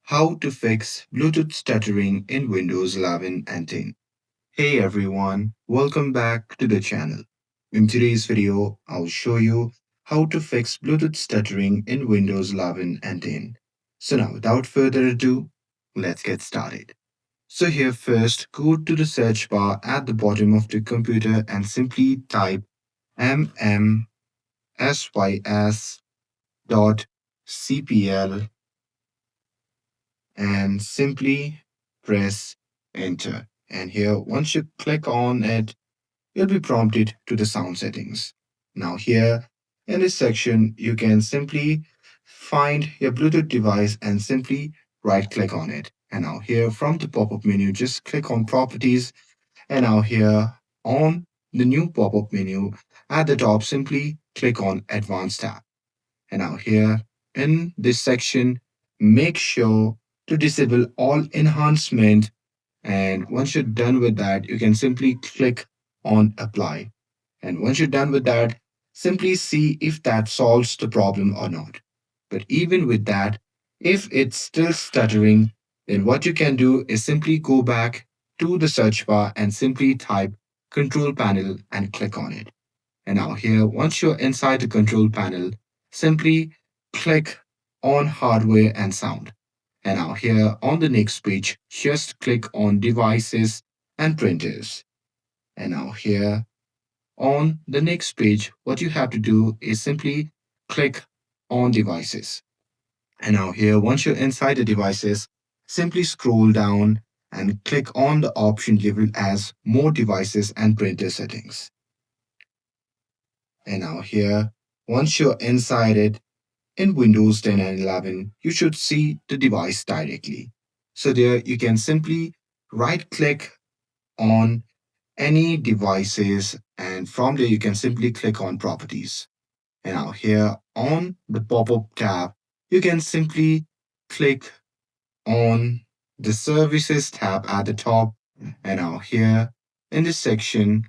How to fix Bluetooth stuttering in Windows 11 and 10. Hey everyone, welcome back to the channel. In today's video, I'll show you how to fix Bluetooth stuttering in Windows 11 and 10. So now without further ado, let's get started. So here first, go to the search bar at the bottom of the computer and simply type mmsys.cpl and simply press enter. And here, once you click on it, you'll be prompted to the sound settings. Now, here in this section, you can simply find your Bluetooth device and simply right click on it. And now, here from the pop up menu, just click on properties. And now, here on the new pop up menu at the top, simply click on advanced tab. And now here in this section, make sure to disable all enhancement. And once you're done with that, you can simply click on apply. And once you're done with that, simply see if that solves the problem or not. But even with that, if it's still stuttering, then what you can do is simply go back to the search bar and simply type control panel and click on it. And now here, once you're inside the control panel, simply click on hardware and sound. And now here on the next page, just click on devices and printers. And now here on the next page, what you have to do is simply click on devices. And now here, once you're inside the devices, simply scroll down and click on the option labeled as more devices and printer settings. And now here, once you're inside it, in Windows 10 and 11, you should see the device directly. So there you can simply right click on any devices and from there you can simply click on properties. And now here on the pop-up tab, you can simply click on the services tab at the top. And now here in this section,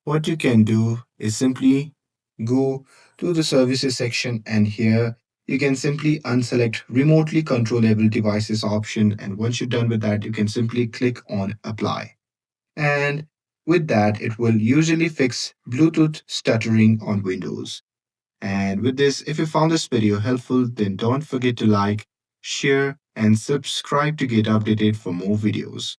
what you can do is simply go to the services section and here you can simply unselect remotely controllable devices option, and once you're done with that you can simply click on apply. And with that it will usually fix Bluetooth stuttering on Windows. And with this, if you found this video helpful, then don't forget to like, share and subscribe to get updated for more videos.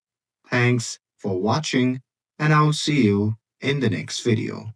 Thanks for watching and I'll see you in the next video.